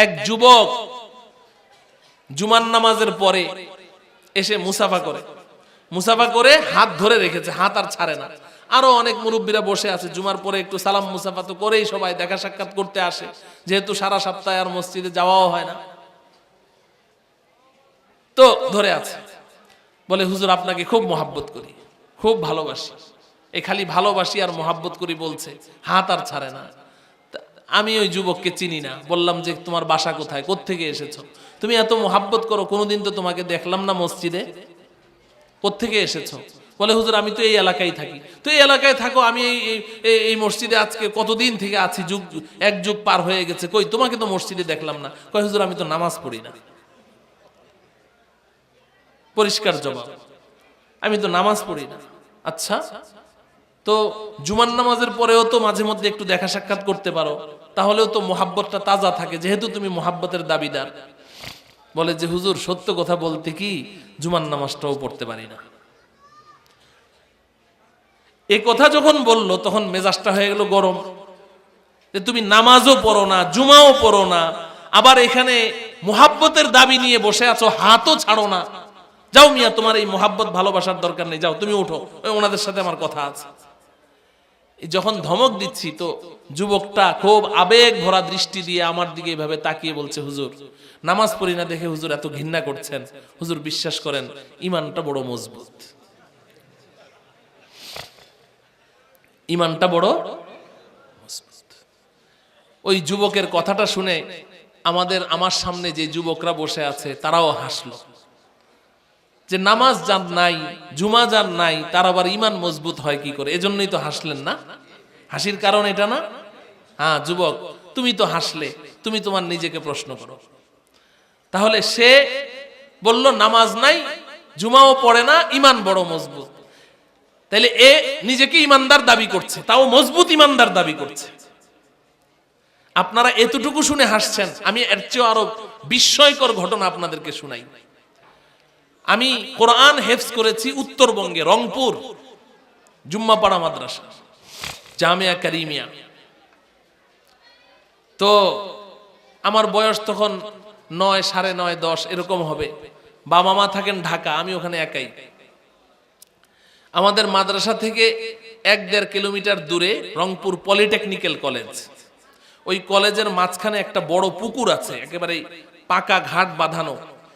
এক যুবক জুমার নামাজের পরে এসে মুসাফা করে হাত ধরে রেখেছে, হাত আর ছাড়ে না। আরো অনেক মুরব্বীরা বসে আছে, জুমার পরে একটু সালাম মুসাফা তো করেই সবাই দেখা সাক্ষাৎ করতে আসে, যেহেতু সারা সপ্তাহে আর মসজিদে যাওয়াও হয় না, তো ধরে আছে। বলে, হুজুর আপনাকে খুব মহাব্বত করি, খুব ভালোবাসি। এই খালি ভালোবাসি আর মহাব্বত করি বলছে, হাত আর ছাড়ে না। আমি ওই যুবককে চিনি না, বললাম যে তোমার বাসা কোথায়, কোত্থেকে এসেছো, তুমি এত মহাব্বত করো, কোনোদিন তো তোমাকে দেখলাম না মসজিদে, কোত্থেকে এসেছো? বলে, হুজুর আমি তো এই এলাকায় থাকি। তো এই এলাকায় থাকো, আমি এই মসজিদে আজকে কতদিন থেকে আছি, এক যুগ পার হয়ে গেছে, কই তোমাকে তো মসজিদে দেখলাম না। কয়, হুজুর আমি তো নামাজ পড়ি না। পরিষ্কার জবাব, আমি তো নামাজ পড়ি না। আচ্ছা, তো জুমার নামাজের পরেও তো মাঝে মধ্যে একটু দেখা সাক্ষাৎ করতে পারো, তাহলেও তো মোহাব্বতটা তাজা থাকে, যেহেতু তুমি মোহাব্বতের দাবিদার। বলে যে, হুজুর সত্য কথা বলতে কি, জুমার নামাজটাও পড়তে পারি না। এই কথা যখন বললো তখন মেজাজটা হয়ে গেল গরম, যে তুমি নামাজও পড়ো না, জুমাও পড়ো না, আবার এখানে মোহাব্বতের দাবি নিয়ে বসে আছো, হাতও ছাড়ো না। যাও মিয়া, তোমার এই মোহাব্বত ভালোবাসার দরকার নেই, যাও তুমি উঠো, ওনাদের সাথে আমার কথা আছে। যখন ধমক দিচ্ছি তো যুবকটা খুব আবেগ ভরা দৃষ্টি দিয়ে আমার দিকে এইভাবে তাকিয়ে বলছে, হুজুর নামাজ পড়ি না দেখে হুজুর এত ঘৃণা করছেন, হুজুর বিশ্বাস করেন ইমানটা বড় মজবুত, ইমানটা বড় মজবুত। ওই যুবকের কথাটা শুনে আমার সামনে যে যুবকরা বসে আছে তারাও হাসলো, যে নামাজ যার নাই, জুমা যার নাই, তার আবার ইমান মজবুত হয় কি করে? এজন্যই তো হাসলেন না? হাসির কারণ এটা না? হ্যাঁ যুবক, তুমি তো হাসলে, তুমি তোমার নিজেকে প্রশ্ন করো। তাহলে সে বলল নামাজ নাই, জুমাও পড়ে না, ইমান বড় মজবুত। তাহলে এ নিজেকে ইমানদার দাবি করছে, তাও মজবুত ইমানদার দাবি করছে। আপনারা এতটুকু শুনে হাসছেন, আমি এর চেয়ে আরো বিস্ময়কর ঘটনা আপনাদেরকে শুনাই। আমি কোরআন হেফজ করেছি উত্তরবঙ্গে, রংপুর জুম্মাপাড়া মাদ্রাসা, জামিয়া কারিমিয়া। তো আমার বয়স তখন 9, 9:30, 10 এরকম হবে। বাবা মা থাকেন ঢাকা, আমি ওখানে একাই। আমাদের মাদ্রাসা থেকে 1-1.5 কিলোমিটার দূরে রংপুর পলিটেকনিক্যাল কলেজ। ওই কলেজের মাঝখানে একটা বড় পুকুর আছে, একেবারে পাকা ঘাট বাঁধানো।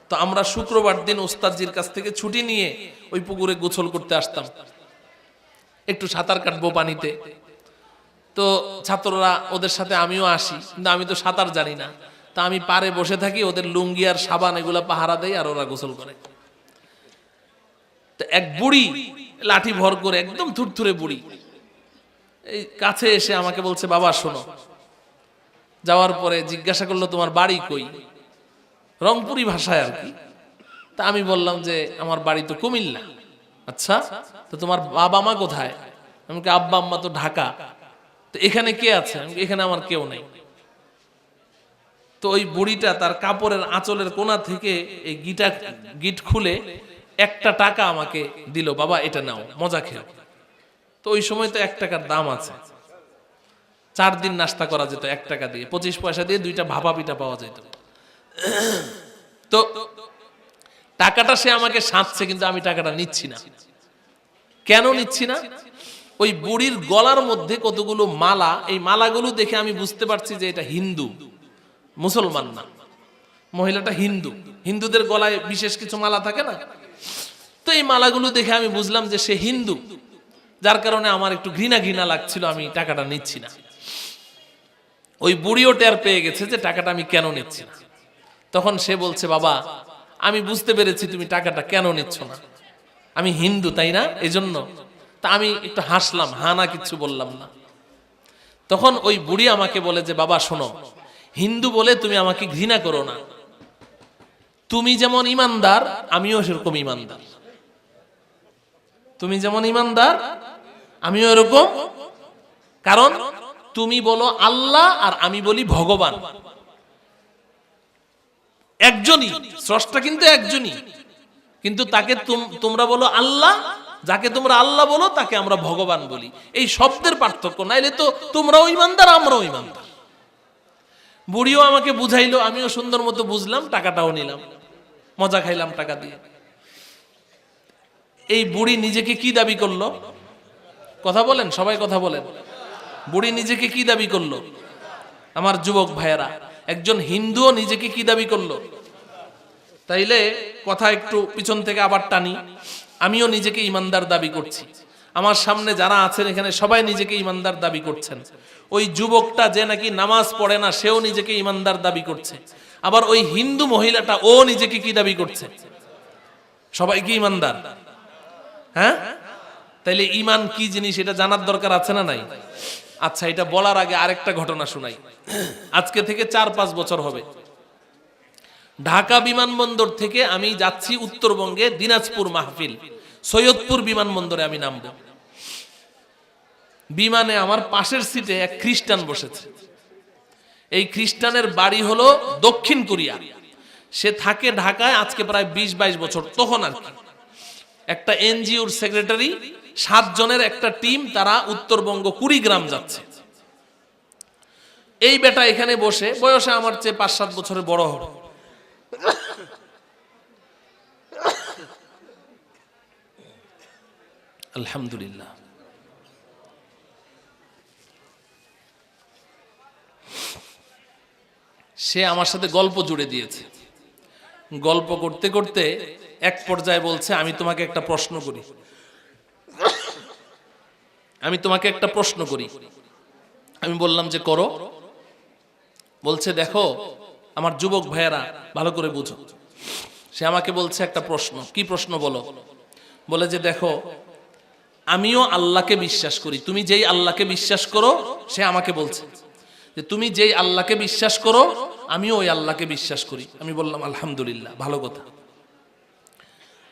তো আমরা শুক্রবার দিন ওস্তাদজির কাছ থেকে ছুটি নিয়ে ওই পুকুরে গোসল করতে আসতাম, একটু সাঁতার কাটবো পানিতে। তো ছাত্ররা, ওদের সাথে আমিও আসি, কিন্তু আমি তো সাঁতার জানি না। তা আমি পারে বসে থাকি, ওদের লুঙ্গি আর সাবান এগুলা পাহারা দেয়, আর ওরা গোসল করে। তো এক বুড়ি লাঠি ভর করে, একদম থুরথুরে বুড়ি, এই কাছে এসে আমাকে বলছে, বাবা শোনো। যাওয়ার পরে জিজ্ঞাসা করলো, তোমার বাড়ি কই? রংপুরি ভাষায় আর কি। তা আমি বললাম যে আমার বাড়ি তো কুমিল্লা। আচ্ছা, তো তোমার বাবা মা কোথায়? আমি কি, আব্বা আম্মা তো ঢাকা। তো এখানে কে আছে? আমি, এখানে আমার কেউ নেই। তো ওই বুড়িটা তার কাপড়ের আঁচলের কোণা থেকে এই গিট খুলে 1 টাকা আমাকে দিল, বাবা এটা নাও, মজা খেও। তো ওই সময় তো 1 টাকার দাম আছে, 4 দিন নাস্তা করা যেত 1 টাকা দিয়ে, 25 পয়সা দিয়ে 2টা ভাপা পিঠা পাওয়া যেত। তো টাকাটা সে আমাকে সাঁতছে, কিন্তু আমি টাকাটা নিচ্ছি না। কেন নিচ্ছি না? ওই বুড়ির গলার মধ্যে কতগুলো মালা, এই মালাগুলো দেখে আমি বুঝতে পারছি যে এটা হিন্দু, মুসলমান না। মহিলাটা হিন্দু, হিন্দুদের গলায় বিশেষ কিছু মালা থাকে না? তো এই মালাগুলো দেখে আমি বুঝলাম যে সে হিন্দু, যার কারণে আমার একটু ঘৃণা ঘৃণা লাগছিল, আমি টাকাটা নিচ্ছি না। ওই বুড়িও টের পেয়ে গেছে যে টাকাটা আমি কেন নিচ্ছি না। তখন সে বলছে, বাবা আমি বুঝতে পেরেছি তুমি টাকাটা কেন নিচ্ছ না, আমি হিন্দু তাই না, এজন্য। তা আমি একটু হাসলাম, হানা কিছু বললাম না। তখন ওই বুড়ি আমাকে বলে যে, বাবা শোনো, হিন্দু বলে তুমি আমাকে ঘৃণা করো না, তুমি যেমন ইমানদার আমিও সেরকম ইমানদার, তুমি যেমন ইমানদার আমিও এরকম। কারণ তুমি বলো আল্লাহ আর আমি বলি ভগবান, একজনই স্রষ্টা, কিন্তু একজনই, কিন্তু তাকে তোমরা বলো আল্লাহ, যাকে তোমরা আল্লাহ বলো তাকে আমরা ভগবান বলি। এই শব্দের পার্থক্য, নাইলে তো তোমরাও ইমানদার আমরাও ইমানদার। বুড়িও আমাকে বুঝাইলো, আমিও সুন্দর মতো বুঝলাম, টাকাটাও নিলাম, মজা খাইলাম টাকা দিয়ে। এই বুড়ি নিজেকে কি দাবি করলো? কথা বলেন, সবাই কথা বলেন। বুড়ি নিজেকে কি দাবি করলো? আমার যুবক ভাইয়েরা, একজন হিন্দুও নিজেকে কি দাবি করলো? তাইলে কথা একটু পিছন থেকে আবার টানি। আমিও নিজেকে ইমানদার দাবি করছি, আমার সামনে যারা আছেন এখানে সবাই নিজেকে ইমানদার দাবি করছেন। ওই যুবকটা যে নাকি নামাজ পড়ে না সেও নিজেকে ইমানদার দাবি করছে, আবার ওই হিন্দু মহিলাটা ও নিজেকে কি দাবি করছে? সবাই কি ইমানদার? হ্যাঁ, তাইলে ইমান কি জিনিস এটা জানার দরকার আছে না নাই? আচ্ছা, এটা বলার আগে আরেকটা ঘটনা শুনাই। আজকে থেকে 4-5 বছর হবে, ঢাকা বিমানবন্দর থেকে আমি যাচ্ছি উত্তরবঙ্গে দিনাজপুর মাহফিল, সৈয়দপুর বিমানবন্দরে আমি নামবো। বিমানে আমার পাশের সিটে এক খ্রিস্টান বসেছে। এই খ্রিস্টানের বাড়ি হলো দক্ষিণ কোরিয়া, সে থাকে ঢাকায় আজকে প্রায় 20-22 বছর। তখন আর কি একটা এনজিওর সেক্রেটারি, 7 জনের একটা টিম, তারা উত্তরবঙ্গ কুড়িগ্রাম যাচ্ছে। এই বেটা এখানে বসে, বয়সে আমার চেয়ে 5-7 বছরের বড় হবে। আলহামদুলিল্লাহ। সে আমার সাথে গল্প জুড়ে দিয়েছে। গল্প করতে করতে এক পর্যায়ে বলছে, আমি তোমাকে একটা প্রশ্ন করি, আমি তোমাকে একটা প্রশ্ন করি। আমি বললাম যে করো। বলছে দেখো আমার যুবক ভাইয়েরা ভালো করে বুঝো। সে আমাকে বলছে একটা প্রশ্ন। কি প্রশ্ন বলো? বলে যে দেখো আমিও আল্লাহকে বিশ্বাস করি, তুমি যেই আল্লাহকে বিশ্বাস করো, সে আমাকে বলছে যে তুমি যেই আল্লাহকে বিশ্বাস করো আমিও ওই আল্লাহকে বিশ্বাস করি। আমি বললাম আলহামদুলিল্লাহ, ভালো কথা।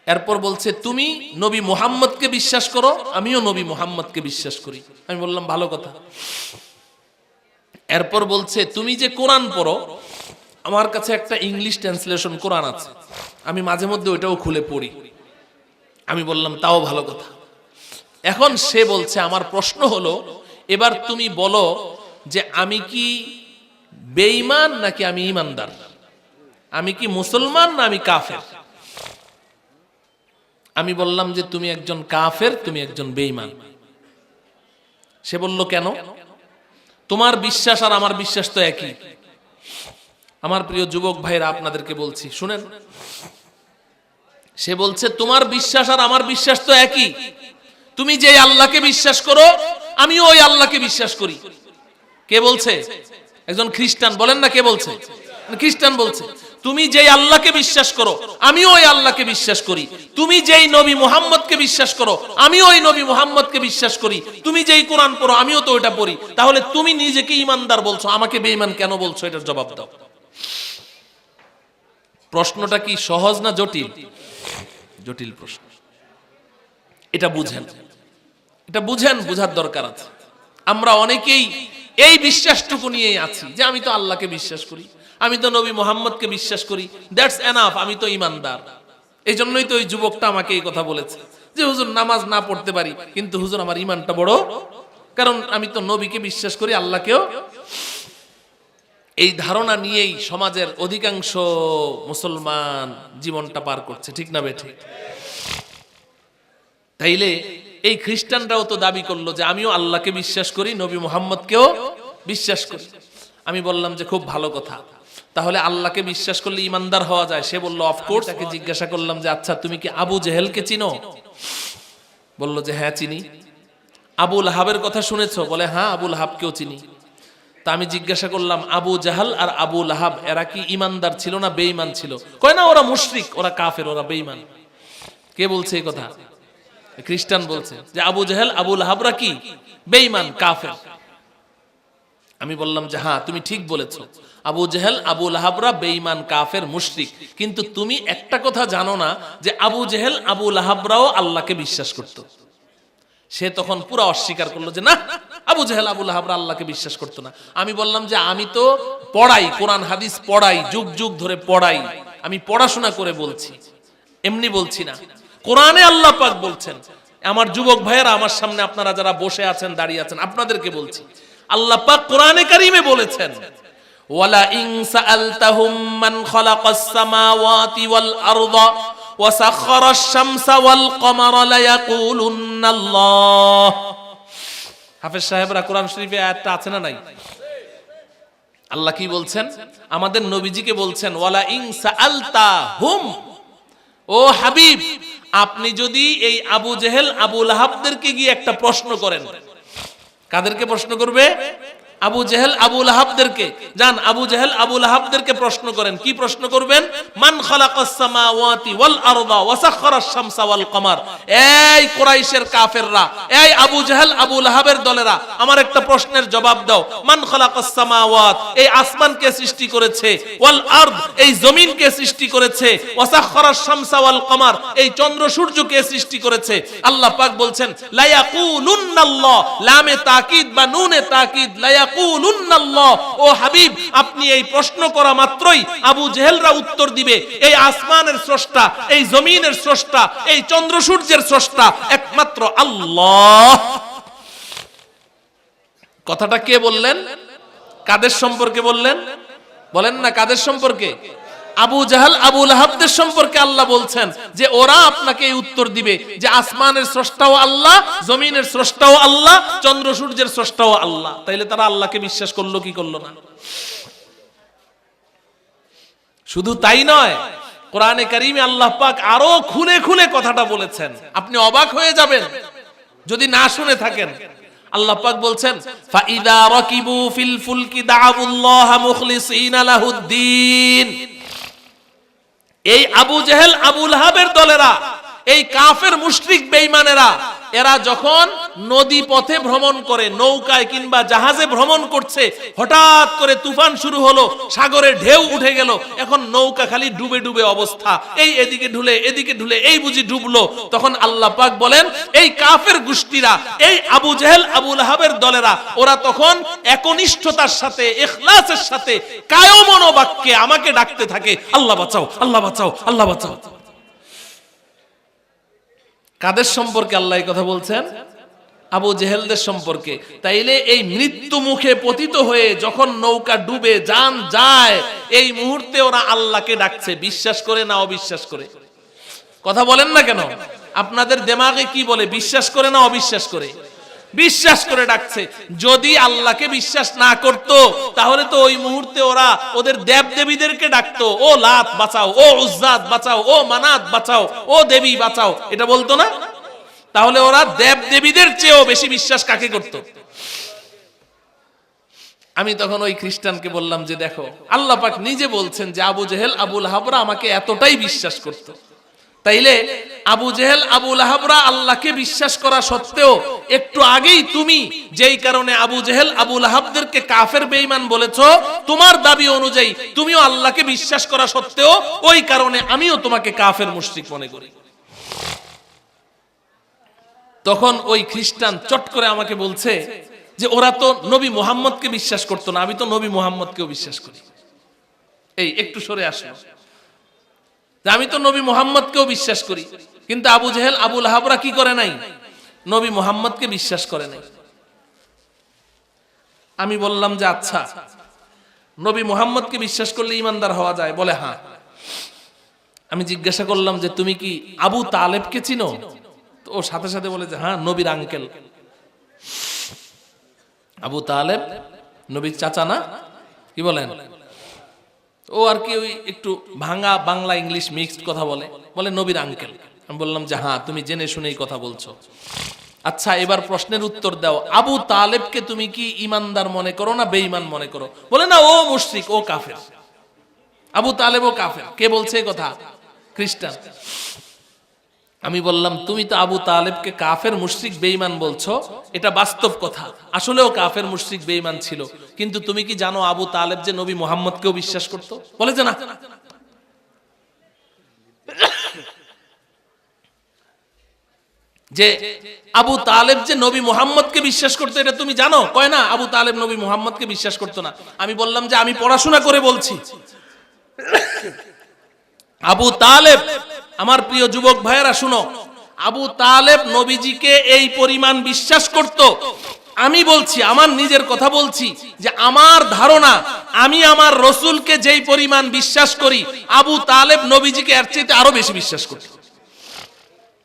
এরপর বলছে তুমি নবী মুহাম্মদকে বিশ্বাস করো, আমিও নবী মুহাম্মদকে বিশ্বাস করি। আমি বললাম ভালো কথা। এরপর বলছে তুমি যে কোরআন পড়ো, আমার কাছে একটা ইংলিশ ট্রান্সলেশন কোরআন আছে, আমি মাঝে মধ্যে ওইটাও খুলে পড়ি। আমি বললাম তাও ভালো কথা। এখন সে বলছে আমার প্রশ্ন হলো এবার তুমি বলো যে আমি কি বেঈমান নাকি আমি ঈমানদার, আমি কি মুসলমান না আমি কাফের? আমি বললাম যে তুমি একজন কাফের, তুমি একজন বেঈমান। সে বলল কেন? তোমার বিশ্বাস আর আমার বিশ্বাস তো একই। আমার প্রিয় যুবক ভাইরা, আপনাদেরকে বলছি শুনেন। সে বলছে তোমার বিশ্বাস আর আমার বিশ্বাস তো একই, তুমি যে আল্লাহকে বিশ্বাস করো আমিও ওই আল্লাহকে বিশ্বাস করি। কে বলছে? একজন খ্রিস্টান। বলেন না কে বলছে? খ্রিস্টান বলছে তুমি যেই আল্লাহকে বিশ্বাস করো আমিও ওই আল্লাহকে বিশ্বাস করি, তুমি যেই নবী মুহাম্মদকে বিশ্বাস করো আমিও ওই নবী মুহাম্মদকে বিশ্বাস করি, তুমি যেই কোরআন পড়ো আমিও তো ওইটা পড়ি। তাহলে তুমি নিজেকে ঈমানদার বলছো, আমাকে বেঈমান কেন বলছো? এটার জবাব দাও। প্রশ্নটা কি সহজ না জটিল? জটিল প্রশ্ন। এটা বুঝেন, এটা বুঝেন, বুঝার দরকার আছে। আমরা অনেকেই এই বিশ্বাসটুকু নিয়েই আছি যে আমি তো আল্লাহকে বিশ্বাস করি, আমি তো নবী মুহাম্মদকে বিশ্বাস করি, দ্যাটস এনাফ, আমি তো ঈমানদার। এই জন্যই তো ওই যুবকটা আমাকে এই কথা বলেছে যে হুজুর নামাজ না পড়তে পারি কিন্তু হুজুর আমার ঈমানটা বড়, কারণ আমি তো নবীকে বিশ্বাস করি, আল্লাহকেও। এই ধারণা নিয়েই সমাজের অধিকাংশ মুসলমান জীবনটা পার করছে, ঠিক না বেঠিক? তাইলে এই খ্রিস্টানরাও তো দাবি করলো যে আমিও আল্লাহকে বিশ্বাস করি, নবী মুহাম্মদকেও বিশ্বাস করি। আমি বললাম যে খুব ভালো কথা, তাহলে আল্লাহকে বিশ্বাস করলে ঈমানদার হওয়া যায়? সে বলল অফকোর্স। তাকে জিজ্ঞাসা করলাম যে আচ্ছা তুমি কি আবু জেহেলকে চিনো? বলল যে হ্যাঁ চিনি। আবু লাহাবের কথা শুনেছো? বলে হ্যাঁ আবু লাহাবকেও চিনি। তা আমি জিজ্ঞাসা করলাম আবু জাহাল আর আবু লাহাব এরা কি ঈমানদার ছিল না বেঈমান ছিল? কয় না, ওরা মুশরিক, ওরা কাফের, ওরা বেঈমান। কে বলছে এই কথা? খ্রিস্টান বলছে যে আবু জাহেল আবু লাহাবরা কি বেঈমান, কাফের। আমি বললাম যে হ্যাঁ তুমি ঠিক বলেছো, আবু জাহেল আবু লাহাবরা বেঈমান, কাফের, মুশরিক। কিন্তু তুমি একটা কথা জানো না যে আবু জাহেল আবু লাহাবরাও আল্লাহকে বিশ্বাস করত। সে তখন পুরো অস্বীকার করলো যে না, আবু জাহেল আবু লাহাবরা আল্লাহকে বিশ্বাস করতো না। আমি বললাম যে আমি তো পড়াই, কোরআন হাদিস পড়াই, যুগ যুগ ধরে পড়াই, আমি পড়াশোনা করে বলছি, এমনি বলছি না। কোরআনে আল্লাহ পাক বলছেন, আমার যুবক ভাইয়েরা আমার সামনে আপনারা যারা বসে আছেন দাঁড়িয়ে আছেন আপনাদেরকে বলছি, আল্লাহ পাক কোরআনে কারিমে বলেছেন ওয়ালা ইন সাআলতাহুম মান খালাকাস সামাওয়াতি ওয়াল আরদা ওয়া সাখখারাশ শামসা ওয়াল কমারা লায়াকুলুন্নাল্লাহ। হাফেজ সাহেবরা কোরআন শরীফে আয়াতটা আছে না নাই? আল্লাহ কি বলছেন? আমাদের নবীজিকে বলছেন ওয়ালা ইন সাআলতাহুম, ও হাবিব আপনি যদি এই আবু জেহেল আবু লাহাবদেরকে গিয়ে একটা প্রশ্ন করেন। কাদেরকে প্রশ্ন করবে? আবু জেহেল আবু লাহাবদেরকে। যান আবু জেহেল আবু লাহাবদেরকে প্রশ্ন করেন। কি প্রশ্ন করবেন? মান খালাকাস সামাওয়াতি ওয়াল আরদা ওয়া সাখখারাশ শামসা ওয়াল কমার। এই কুরাইশের কাফেররা, এই আবু জেহেল আবু লাহাবের দলেরা, আমার একটা প্রশ্নের জবাব দাও। মান খালাকাস সামাওয়াত, এই আসমানকে সৃষ্টি করেছে, ওয়াল আরদ, এই জমিনকে সৃষ্টি করেছে, ওয়া সাখখারাশ শামসা ওয়াল কমার, এই চন্দ্র সূর্যকে সৃষ্টি করেছে। আল্লাহ পাক বলছেন লা ইয়াকুলুন্নাল্লাহ, লামে তাকিদ বা নুনে তাকিদ, লা ইয়াকুলুন্নাল্লাহ। ও হাবিব আপনি এই প্রশ্ন করা মাত্রই আবু জেহেলরা উত্তর দিবে এই আসমানের স্রষ্টা, এই জমিনের স্রষ্টা, এই চন্দ্র সূর্যের স্রষ্টা একমাত্র আল্লাহ। কথাটা কে বললেন? কাদের সম্পর্কে বললেন? বলেন না কাদের সম্পর্কে? আবু জাহাল আবু লাহাবদের সম্পর্কে আল্লাহ বলছেন যে ওরা আপনাকে এই উত্তর দিবে যে আসমানের স্রষ্টাও আল্লাহ, জমিনের স্রষ্টাও আল্লাহ, চন্দ্র সূর্যের স্রষ্টাও আল্লাহ। তাইলে তারা আল্লাহকে বিশ্বাস করলো কি করলো না? শুধু তাই নয়, কোরআনে কারীমে আল্লাহ পাক আরো খুলে খুলে কথাটা বলেছেন। আপনি অবাক হয়ে যাবেন যদি না শুনে থাকেন। আল্লাহ পাক বলছেন ফাইদা রাকিবু ফিল ফুলকি দাআবুল্লাহ মুখলিসিনা লাহুদ্দিন। এই আবু জেহেল আবু লাহাবের দলেরা, এই কাফের মুশরিক বেঈমানেরা, এরা যখন নদী পথে ভ্রমণ করে, নৌকায় কিংবা জাহাজে ভ্রমণ করছে, হঠাৎ করে তুফান শুরু হলো, সাগরে ঢেউ উঠে গেল, এখন নৌকা খালি ডুবে ডুবে অবস্থা, এই এদিকে ঢুলে এদিকে ঢুলে, এই বুঝি ডুবলো। তখন আল্লাহ পাক বলেন এই কাফের গোষ্ঠীরা, এই আবু জেহেল আবু লাহাবের দলেরা, ওরা তখন একনিষ্ঠতার সাথে, ইখলাসের সাথে, কায়ম মনোবাক্যে আমাকে ডাকতে থাকে আল্লাহ বাঁচাও, আল্লাহ বাঁচাও, আল্লাহ বাঁচাও। কাদের সম্পর্কে আল্লাহ এই কথা বলছেন? আবু জেহেলদের সম্পর্কে। তাইলে এই মৃত্যু মুখে পতিত হয়ে যখন নৌকা ডুবে জান যায়, এই মুহূর্তে ওরা আল্লাহকে ডাকছে, বিশ্বাস করে না অবিশ্বাস করে? কথা বলেন না কেন? আপনাদের দিমাগে কি বলে, বিশ্বাস করে না অবিশ্বাস করে? বিশ্বাস করে ডাকছে। যদি আল্লাহকে বিশ্বাস না করত তাহলে তো ওই মুহূর্তে ওরা ওদের দেব দেবীদেরকে ডাকতো, ও লাত বাঁচাও, ও উজ্জাত বাঁচাও, ও মানাত বাঁচাও, ও দেবী বাঁচাও, এটা বলতো না? তাহলে ওরা দেব দেবীদের চেয়েও বেশি বিশ্বাস কাকে করত? আমি তখন ওই খ্রিস্টানকে বললাম যে দেখো আল্লাহ পাক নিজে বলছেন যে আবু জেহেল আবু লাহাবরা আমাকে এতটাই বিশ্বাস করত। তাইলে আবু জেহেল আবু লাহাবরা আল্লাহকে বিশ্বাস করা সত্ত্বেও একটু আগেই তুমি যেই কারণে আবু জেহেল আবু লাহাবদেরকে কাফের বেঈমান বলেছো, তোমার দাবি অনুযায়ী তুমিও আল্লাহকে বিশ্বাস করা সত্ত্বেও ওই কারণে আমিও তোমাকে কাফের মুশরিক মনে করি। তখন ওই খ্রিস্টান চট করে আমাকে বলছে যে ওরা তো নবী মুহাম্মদকে বিশ্বাস করতো না, আমি তো নবী মুহাম্মদকেও বিশ্বাস করি। এই একটু সরে আসলো, আমি তো নবী মুহাম্মদকেও বিশ্বাস করি, কিন্তু আবু জেহেল আবু লাহাবরা কি করে নাই? নবী মুহাম্মদকে বিশ্বাস করে নাই। আমি বললাম যে আচ্ছা, নবী মুহাম্মদকে বিশ্বাস করলে ইমানদার হওয়া যায়? বলে হ্যাঁ। আমি জিজ্ঞাসা করলাম যে তুমি কি আবু তালেবকে চিনো? তো ও সাথে সাথে বলে যে হ্যাঁ, নবীর আঙ্কেল। আবু তালেব নবীর চাচা না? কি বলেন? ও আর কি ওই একটু ভাঙা বাংলা ইংলিশ মিক্সড কথা বলে, বলে নবীর আঙ্কেল। আমি বললাম যে হ্যাঁ, তুমি জেনে শুনেই কথা বলছো। আচ্ছা এবার প্রশ্নের উত্তর দাও, আবু তালেবকে তুমি কি ইমানদার মনে করো না বেঈমান মনে করো? বলে না, ও মুশরিক, ও কাফের। আবু তালেব ও কাফের। কে বলছে এই কথা? খ্রিস্টান। আমি বললাম তুমি তো আবু তালেবকে কাফের মুশরিক বেঈমান বলছো, এটা বাস্তব কথা, আসলেও কাফের মুশরিক বেঈমান ছিল, কিন্তু তুমি কি জানো আবু তালেব যে নবী মুহাম্মদকেও বিশ্বাস করতো? বলে যে না। যে আবু তালেব যে নবী মুহাম্মদকে বিশ্বাস করতো এটা তুমি জানো? কয় না, আবু তালেব নবী মুহাম্মদকে বিশ্বাস করতো না। আমি বললাম যে আমি পড়াশোনা করে বলছি, আবু তালেব, আমার প্রিয় যুবক ভাইয়েরা শুনো, আবু তালেব নবীজিকে এই পরিমাণ বিশ্বাস করত। আমি বলছি, আমার নিজের কথা বলছি, যে আমার ধারণা আমি আমার রসুলকে যেই পরিমাণ বিশ্বাস করি, আবু তালেব নবীজিকে এর চাইতে আরো বেশি বিশ্বাস করত।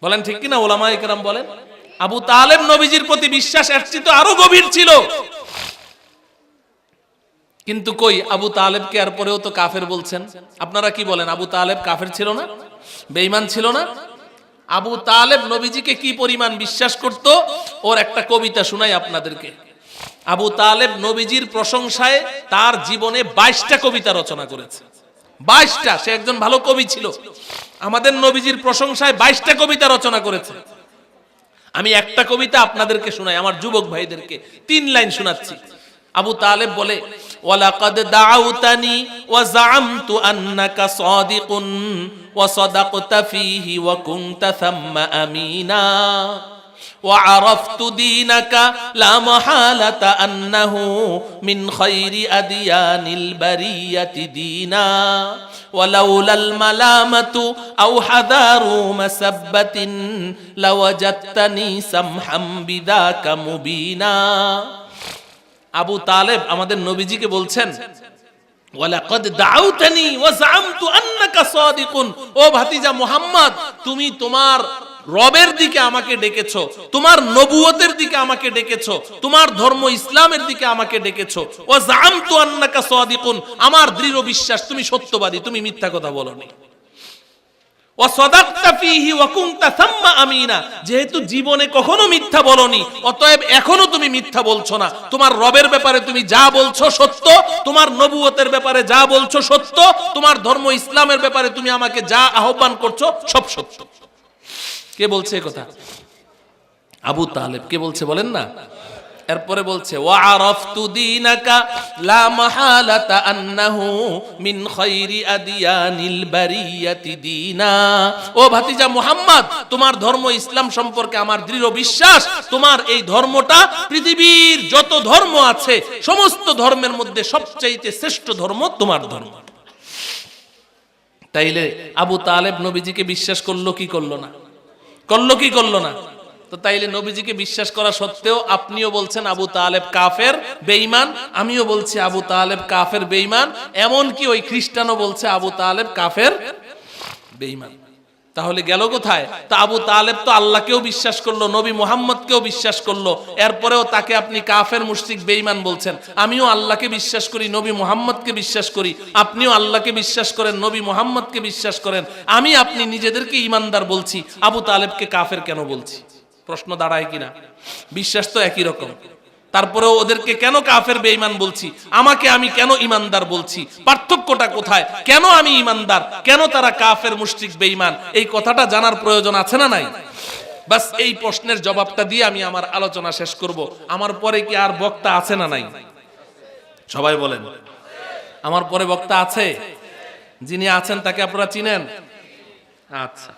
বলেন ঠিক কিনা ওলামায়ে কেরাম বলেন? আবু তালেব নবীজির প্রতি বিশ্বাস এর চাইতে আরো গভীর ছিল। কিন্তু কই, আবু তালেবকে আর পরেও তো কাফের বলছেন। আপনারা কি বলেন, আবু তালেব কাফের ছিল না, বেঈমান ছিল না? আবু তালেব নবীজিকে কি পরিমাণ বিশ্বাস করত, ওর একটা কবিতা শোনাই আপনাদেরকে। আবু তালেব নবীজির প্রশংসায় তার জীবনে 22টা কবিতা রচনা করেছে। 22টা, সে একজন ভালো কবি ছিল। আমাদের নবীজির প্রশংসায় 22টা কবিতা রচনা করেছে। আমি একটা কবিতা আপনাদেরকে শোনাই, আমার যুবক ভাইদেরকে 3 লাইন শোনাচ্ছি। আবু তালেব বলে, ওয়ালাকাদ দাউতানি ওয়া জাআমতু আন্নাকা সাদিকুন ওয়া সাদাকতা ফীহি ওয়া কুনতা থাম্মা আমিনা ওয়া আরাফতু দীনাকা লা মাহালাতা আন্নাহু মিন খায়রি আদিয়ানিল বারিয়াতি দীনা ওয়ালাউলাল মালামাতু আও হাদারু মাসাব্বাতিন লাওয়াজাদতানি সামহাম বিদাকা মুবিনা। আবু তালেব আমাদের নবীজিকে বলছেন, ওয়ালাকাদ দাউতানি ওয়া জাআমতু আন্নাকা সাদিকুন, ও ভাতিজা মুহাম্মদ, তুমি তোমার রবের দিকে আমাকে ডেকেছো, তোমার নবুয়তের দিকে আমাকে ডেকেছো, তোমার ধর্ম ইসলামের দিকে আমাকে ডেকেছো। ওয়া জাআমতু আন্নাকা সাদিকুন, আমার দৃঢ় বিশ্বাস তুমি সত্যবাদী, তুমি মিথ্যা কথা বলোনি। ওয়া সাদাকতা ফীহি ওয়া কুনতা থাম্মা আমিনা, যেহেতু জীবনে কখনো মিথ্যা বলনি, অতএব এখনো তুমি মিথ্যা বলছো না। তোমার রবের ব্যাপারে তুমি যা বলছো সত্য, তোমার নবুয়তের ব্যাপারে যা বলছো সত্য, তোমার ধর্ম ইসলামের ব্যাপারে তুমি আমাকে যা আহ্বান করছো সব সত্য। কে বলছে এই কথা? আবু তালেব। কে বলছে বলেন না? এরপরে বলছে, ওয়া আরাফতু দীনাকা লা মাহালাতা আন্নাহু মিন খায়রি আদিয়ানিল বারিয়াতি দীনা, ও ভাতিজা মুহাম্মদ, তোমার ধর্ম ইসলাম সম্পর্কে আমার দৃঢ় বিশ্বাস, তোমার এই ধর্মটা পৃথিবীর যত ধর্ম আছে সমস্ত ধর্মের মধ্যে সবচাইতে শ্রেষ্ঠ ধর্ম তোমার ধর্ম। তাইলে আবু তালেব নবীজিকে বিশ্বাস করলো কি করলো না? করলো কি করলো না? তো তাইলে নবীজিকে বিশ্বাস করা সত্ত্বেও আপনিও বলছেন আবু তালেব কাফের বেঈমান, আমিও বলছি আবু তালেব কাফের বেঈমান, এমন কি ওই খ্রিস্টানও বলছে আবু তালেব কাফের বেঈমান। তাহলে গেল কোথায়? তা আবু তালেব তো আল্লাহকেও বিশ্বাস করলো, নবী মুহাম্মদকেও বিশ্বাস করলো, এরপরেও তাকে আপনি কাফের মুশরিক বেঈমান বলছেন। আমিও আল্লাহকে বিশ্বাস করি, নবী মুহাম্মদকে বিশ্বাস করি, আপনিও আল্লাহকে বিশ্বাস করেন, নবী মুহাম্মদকে বিশ্বাস করেন। আমি আপনি নিজেদেরকে ঈমানদার বলছি, আবু তালেবকে কাফের কেন বলছি? প্রশ্ন দাঁড়ায় কিনা? বিশ্বাস তো একই রকম, তারপরেও ওদেরকে কেন কাফের বেঈমান বলছি, আমাকে আমি কেন ঈমানদার বলছি? পার্থক্যটা কোথায়? কেন আমি ঈমানদার, কেন তারা কাফের মুশরিক বেঈমান? এই কথাটা জানার প্রয়োজন আছে না নাই? বাস এই প্রশ্নের জবাবটা দিয়ে আমি আমার আলোচনা শেষ করব। আমার পরে কি আর বক্তা আছে না নাই? সবাই বলেন, আমার পরে বক্তা আছে? যিনি আছেন তাকে আপনারা চিনেন? আচ্ছা,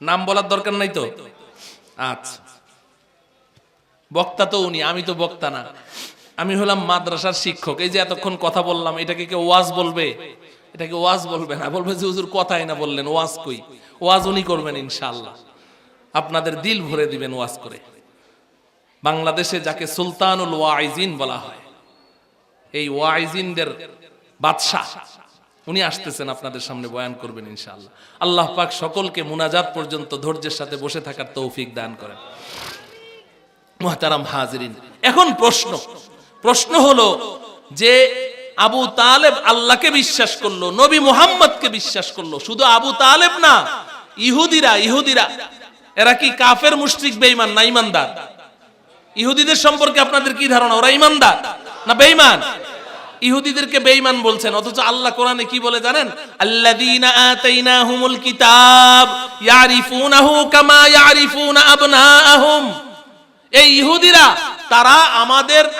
নাম বলার দরকার নাই তো? আচ্ছা, বক্তা তো উনি, আমি তো বক্তা না, আমি হলাম মাদ্রাসার শিক্ষক। এই যে এতক্ষণ কথা বললাম, এটাকে কেউ ওয়াজ বলবে? এটাকে ওয়াজ বলবে না, বলবে যে হুজুর কথাই না বললেন, ওয়াজ কই? ওয়াজ উনি করবেন ইনশাআল্লাহ, আপনাদের দিল ভরে দিবেন ওয়াজ করে। বাংলাদেশে যাকে সুলতানুল ওয়াইজিন বলা হয়, এই ওয়াইজিনদের বাদশাহ, উনি আসতেছেন আপনাদের সামনে বয়ান করবেন ইনশাআল্লাহ। আল্লাহ পাক সকলকে মুনাজাত পর্যন্ত ধৈর্যের সাথে বসে থাকার তৌফিক দান করেন। মুহতারাম হাজিরিন, এখন প্রশ্ন হলো যে আবু তালেব আল্লাহকে বিশ্বাস করলো, নবী মুহাম্মদকে বিশ্বাস করলো, শুধু আবু তালেব না, ইহুদিরা এরা কি কাফের মুশরিক বেঈমান না ঈমানদার? ইহুদিদের সম্পর্কে আপনাদের কি ধারণা? ওরা ঈমানদার না বেঈমান? ইহুদিদেরকে বেঈমান বলছেন, অথচ আল্লাহ কোরআনে কি বলে জানেন? আল্লাযীনা আতাইনাহুমুল কিতাব ইয়ারিফুনাহু কামা ইয়ারিফুনা আবনাআহুম। এই ইহুদিরা, তারা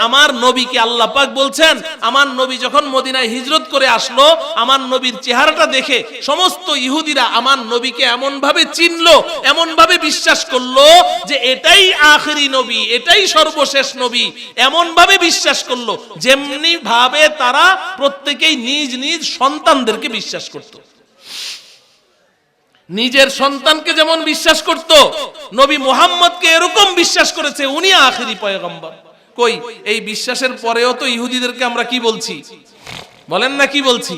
আমার নবীকে, আল্লাহ পাক বলছেন, আমার নবী যখন মদিনায় হিজরত করে আসলো, আমার নবীর চেহারাটা দেখে সমস্ত ইহুদিরা আমার নবীকে এমন ভাবে চিনলো, এমন ভাবে বিশ্বাস করলো যে এটাই আখিরি নবী, এটাই সর্বশেষ নবী, এমন ভাবে বিশ্বাস করলো যেমনি ভাবে তারা প্রত্যেকেই নিজ নিজ সন্তানদেরকে বিশ্বাস করত। নিজের সন্তানকে যেমন বিশ্বাস করত, নবী মুহাম্মদকে এরকম বিশ্বাস করেছে, উনি আখিরি পয়গম্বর। কই, এই বিশ্বাসের পরেও তো ইহুদিদেরকে আমরা কি বলছি? বলেন না কি বলছি?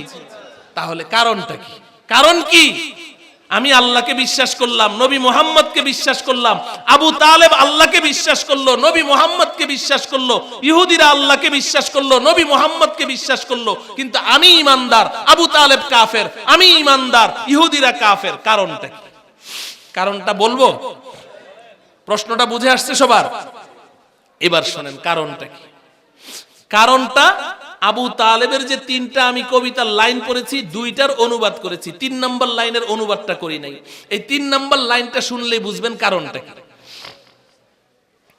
তাহলে কারণটা কি? কারণ কি? আমি আল্লাহকে বিশ্বাস করলাম, নবী মুহাম্মদকে বিশ্বাস করলাম, আবু তালেব আল্লাহকে বিশ্বাস করলো, নবী মুহাম্মদকে বিশ্বাস করলো, ইহুদিরা আল্লাহকে বিশ্বাস করলো, নবী মুহাম্মদকে বিশ্বাস করলো, কিন্তু আমি ঈমানদার, আবু তালেব কাফের, আমি ঈমানদার, ইহুদিরা কাফের। কারণটা কি? কারণটা বলবো? প্রশ্নটা বুঝে আসছে সবার? এবার শোনেন কারণটা কি। কারণটা আবু তালেবের যে তিনটা আমি কবিতার লাইন পড়েছি, দুইটার অনুবাদ করেছি, 3 নম্বর লাইনের অনুবাদটা করি নাই। এই 3 নম্বর লাইনটা শুনলেই বুঝবেন কারণটা কি।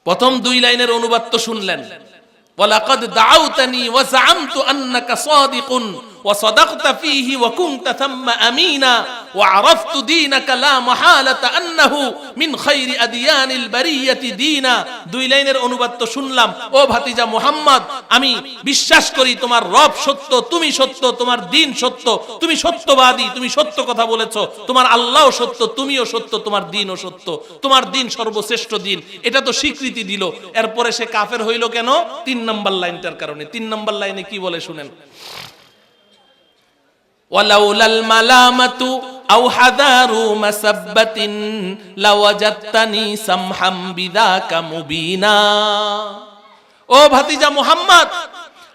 প্রথম 2 লাইনের অনুবাদ তো শুনলেন, ওয়ালাকাদ দাউতানি ওয়া জাআমতু আন্নাকা সাদিকুন ওয়া সাদাকতা ফীহি ওয়া কুনতা থাম্মা আমিনা ওয়া আরাফতু দীনাকা লা মাহালাতা আন্নাহু মিন খায়রি আদিয়ানিল বারিয়াতি দীনা। 2 লাইনের অনুবাদ তো শুনলাম। ও ভাতিজা মুহাম্মদ, আমি বিশ্বাস করি তোমার রব সত্য, তুমি সত্য, তোমার দ্বীন সত্য, তুমি সত্যবাদী, তুমি সত্য কথা বলেছো, তোমার আল্লাহও সত্য, তুমিও সত্য, তোমার দ্বীনও সত্য, তোমার দ্বীন সর্বশ্রেষ্ঠ দ্বীন। এটা তো স্বীকৃতি দিল। এরপরে সে কাফের হইল কেন? 3 নম্বর লাইনটার কারণে। 3 নম্বর লাইনে কি বলে শুনেন, ওয়ালাউলাল মালামাতু আও হাদারু মাসাব্বাতিন লাওয়াজাদতানি সামহাম বিযাকা মুবিনা। ও ভাতিজা মুহাম্মদ,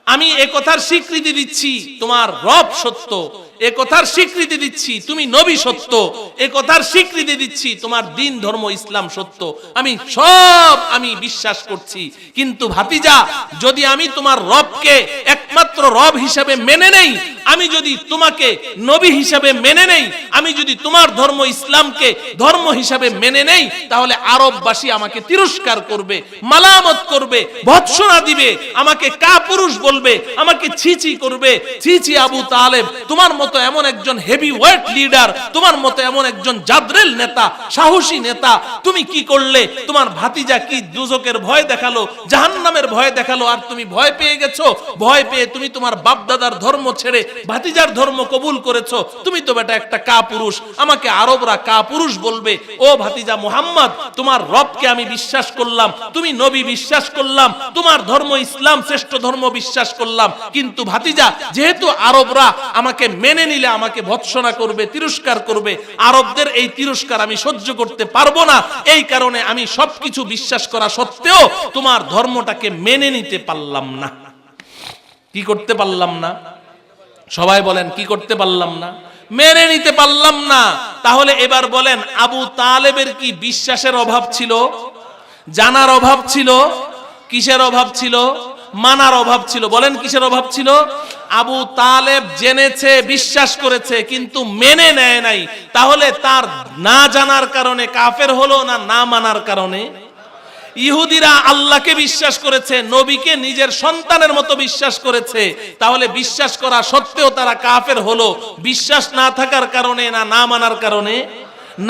আমি একথার স্বীকৃতি দিচ্ছি তোমার রব সত্য, একথার স্বীকৃতি দিচ্ছি তুমি নবী সত্য, একথার স্বীকৃতি দিচ্ছি তোমার দ্বীন ধর্ম ইসলাম সত্য, আমি সব বিশ্বাস করছি। কিন্তু ভাতিজা, যদি আমি তোমার রবকে একমাত্র রব হিসাবে মেনে নেই, আমি যদি তোমাকে নবী হিসাবে মেনে নেই, আমি যদি তোমার ধর্ম ইসলামকে ধর্ম হিসাবে মেনে নেই, তাহলে আরববাসী আমাকে তিরস্কার করবে, মালামত করবে, ভৎসনা দিবে, আমাকে কাপুরুষ বলবে, আমাকে ছিছি করবে। ছিছি আবু তালেব, তোমার মতো এমন একজন হেভি ওয়েট লিডার, তোমার মতো এমন একজন জাদরেল নেতা, সাহসী নেতা, তুমি কি করলে? তোমার ভাতিজা কি দুজকের ভয় দেখালো, জাহান্নামের ভয় দেখালো, আর তুমি ভয় পেয়ে গেছো। ভয় পেয়ে তুমি তোমার বাপ দাদার ধর্ম ছেড়ে ভাতিজার ধর্ম কবুল করেছো। তুমি তো বেটা একটা কাপুরুষ, আমাকে আরবরা কাপুরুষ বলবে। ও ভাতিজা মুহাম্মদ, তোমার রবকে আমি বিশ্বাস করলাম, তুমি নবী বিশ্বাস করলাম, তোমার ধর্ম ইসলাম শ্রেষ্ঠ ধর্ম বিশ্বাস করলাম, কিন্তু ভাতিজা, যেহেতু আরবরা আমাকে মেনে নিলে আমাকে ভৎসনা করবে, তিরস্কার করবে, আরবদের এই তিরস্কার আমি সহ্য করতে পারবো না। এই কারণে আমি সবকিছু বিশ্বাস করা সত্ত্বেও তোমার ধর্মটাকে মেনে নিতে পারলাম না। কি করতে পারলাম না? সবাই বলেন, কি করতে পারলাম না? মেনে নিতে পারলাম না। তাহলে এবার বলেন, আবু তালেবের কি বিশ্বাসের অভাব ছিল? জানার অভাব ছিল? কিসের অভাব ছিল? মানার অভাব ছিল। বলেন কিসের অভাব ছিল? আবু তালেব জেনেছে, বিশ্বাস করেছে, কিন্তু মেনে নেয় নাই। তাহলে তার না জানার কারণে কাফের হলো না, না মানার কারণে? ইহুদিরা আল্লাহকে বিশ্বাস করেছে, নবীকে নিজের সন্তানের মতো বিশ্বাস করেছে, তাহলে বিশ্বাস করা সত্ত্বেও তারা কাফের হলো। বিশ্বাস না থাকার কারণে না, না মানার কারণে?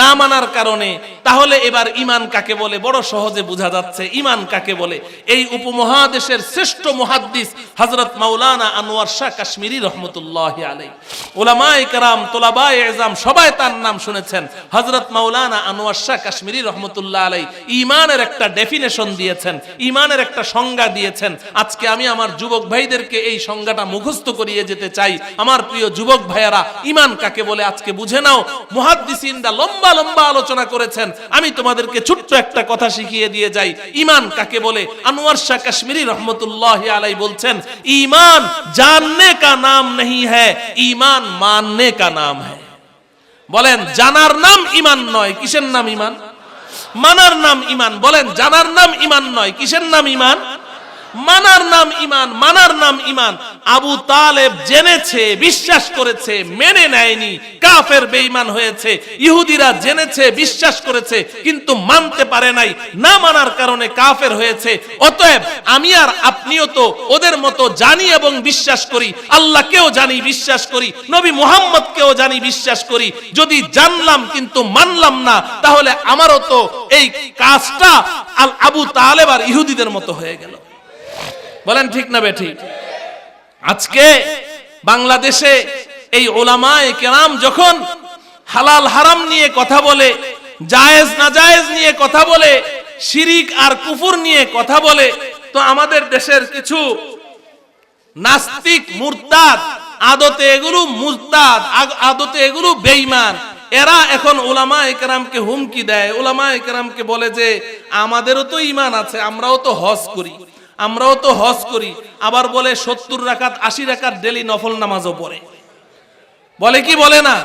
না মানার কারণে। তাহলে এবার ঈমান কাকে বলে? বড় সহজে বোঝা যাচ্ছে ঈমান কাকে বলে। এই উপমহাদেশের শ্রেষ্ঠ মুহাদ্দিস হযরত মাওলানা আনোয়ার শাহ কাশ্মীরি রহমতুল্লাহি আলাইহি, উলামায়ে কেরাম, তোলাবায়ে ইজম সবাই তার নাম শুনেছেন। হযরত মাওলানা আনোয়ার শাহ কাশ্মীরি রহমতুল্লাহ আলাইহি ঈমানের একটা ডেফিনেশন দিয়েছেন, ঈমানের একটা সংজ্ঞা দিয়েছেন। আজকে আমি আমার যুবক ভাইদেরকে এই সংজ্ঞাটা মুখস্থ করিয়ে যেতে চাই। আমার প্রিয় যুবক ভাইয়েরা, ঈমান কাকে বলে আজকে বুঝে নাও। মুহাদ্দিসিনরা লম্বা লম্বা আলোচনা করেছেন, আমি তোমাদেরকে ছোট্ট একটা কথা শিখিয়ে দিয়ে যাই। ঈমান কাকে বলে? আনোয়ার শাহ কাশ্মীরি রহমতুল্লাহি আলাইহি বলছেন, ঈমান জাননে কা নাম नहीं है, ঈমান মাননে কা নাম है। বলেন, জানার নাম ঈমান নয়, কিসের নাম ঈমান? মানার নাম ঈমান। বলেন, জানার নাম ঈমান নয়, কিসের নাম ঈমান? মানার নাম ঈমান, মানার নাম ঈমান। আবু তালেব জেনেছে, বিশ্বাস করেছে, মেনে নেয়নি, কাফের বেঈমান হয়েছে। ইহুদিরা জেনেছে, বিশ্বাস করেছে, কিন্তু মানতে পারে নাই, না মানার কারণে কাফের হয়েছে। অতএব আমি আর আপনিও তো ওদের মতো জানি এবং বিশ্বাস করি, আল্লাহকেও জানি, বিশ্বাস করি, নবী মুহাম্মদকেও জানি, বিশ্বাস করি। যদি জানলাম কিন্তু মানলাম না, তাহলে আমারও তো এই কাজটা আবু তালেব আর ইহুদিদের মতো হয়ে গেল। বলেন ঠিক না বেঠিক? আজকে বাংলাদেশে এই উলামায়ে কেরাম যখন হালাল হারাম নিয়ে কথা বলে, জায়েজ নাজায়েজ নিয়ে কথা বলে, শিরিক আর কুফর নিয়ে কথা বলে, তো আমাদের দেশের কিছু নাস্তিক মুরতাদ আদতে এগুলো মুরতাদ, আদতে এগুলো বেঈমান। এরা এখন উলামায়ে কেরামকে হুমকি দেয়, উলামায়ে কেরামকে বলে যে আমাদেরও তো ঈমান আছে, আমরাও তো হজ করি, আবার বলে 70 রাকাত 80 রাকাত ডেইলি নফল নামাজও পড়ে। বলে কি বলে না?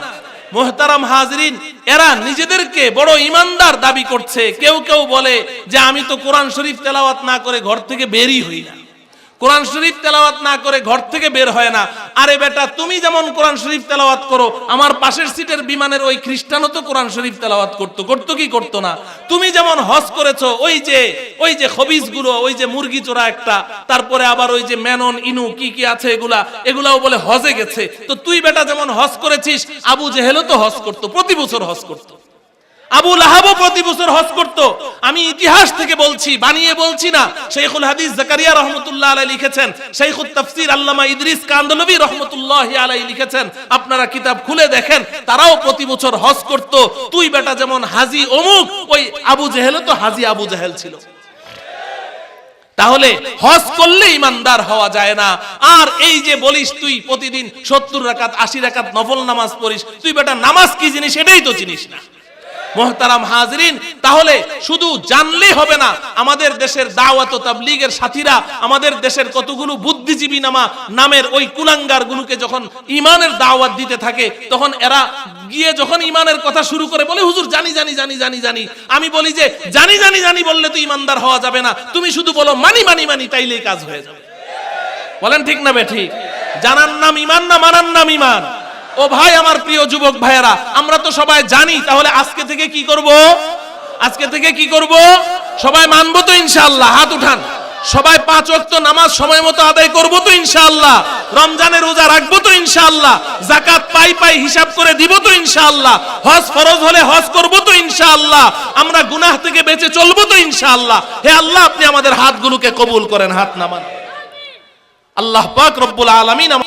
মুহতারাম হাজরিন, এরা নিজেদেরকে বড় ঈমানদার দাবি করছে। কেউ কেউ বলে যে আমি তো কোরআন শরীফ তেলাওয়াত না করে ঘর থেকে বেরই হই না, কোরআন শরীফ তেলাওয়াত না করে ঘর থেকে বের হয় না। আরে বেটা, তুমি যেমন কোরআন শরীফ তেলাওয়াত করো, আমার পাশের সিটের বিমানের ওই খ্রিস্টানও তো কোরআন শরীফ তেলাওয়াত করতো কি করতো না? তুমি যেমন হজ করেছো, ওই যে খবিসগুলো, ওই যে মুরগি চোরা একটা, তারপরে আবার ওই যে মেনন ইনু কি আছে এগুলাও বলে হজে গেছে। তো তুই বেটা যেমন হজ করেছিস, আবু জেহেলও তো হজ করতো, প্রতি বছর হজ করতো, আবু লাহাবও প্রতি বছর হজ করত। আমি ইতিহাস থেকে বলছি, বানিয়ে বলছি না। শাইখুল হাদিস জাকারিয়া রাহমাতুল্লাহ আলাইহি লিখেছেন, শাইখুত তাফসীর আল্লামা ইদ্রিস কান্দলবি রাহমাতুল্লাহি আলাইহি লিখেছেন, আপনারা কিতাব খুলে দেখেন, তারাও প্রতি বছর হজ করত। তুই বেটা যেমন হাজী অমুক, ওই আবু জেহেলও তো হাজী আবু জেহেল ছিল। তাহলে হজ করলে ইমানদার হওয়া যায় না। আর এই যে বলিস তুই প্রতিদিন 70 রাকাত 80 রাকাত নফল নামাজ পড়িস, তুই বেটা নামাজ কি জিনিস এটাই তো চিনিস না। মুহতারাম হাজরিন, তাহলে শুধু জানলেই হবে না। আমাদের দেশের দাওয়াত ও তাবলীগের সাথীরা, আমাদের দেশের কতগুলো বুদ্ধিজীবী নামের ওই কুলাঙ্গার গুলোকে যখন ঈমানের দাওয়াত দিতে থাকে, তখন এরা গিয়ে যখন ঈমানের কথা শুরু করে বলে হুজুর জানি জানি জানি জানি জানি। আমি বলি যে জানি জানি জানি বললে তো ঈমানদার হওয়া যাবে না, তুমি শুধু বলো মানি মানি মানি, তাইলেই কাজ হয়ে যাবে। বলেন ঠিক না বেঠিক? জানার নাম ঈমান না মানার নাম ঈমান? ও ভাই, আমার প্রিয় যুবক ভাইয়েরা, আমরা তো সবাই জানি। তাহলে আজকে থেকে কি করব? সবাই মানবো তো ইনশাআল্লাহ? হাত উঠান। সবাই 5 ওয়াক্ত নামাজ সময় মতো আদায় করবো তো ইনশাআল্লাহ? রমজানের রোজা রাখবো তো ইনশাআল্লাহ? যাকাত পাই হিসাব করে দিব তো ইনশাআল্লাহ? হজ ফরজ হলে হজ করবো তো ইনশাআল্লাহ? আমরা গুনাহ থেকে বেঁচে চলবো তো ইনশাআল্লাহ? হে আল্লাহ, আপনি আমাদের হাতগুলোকে কবুল করেন। হাত নামান। আল্লাহ পাক রব্বুল আলামিন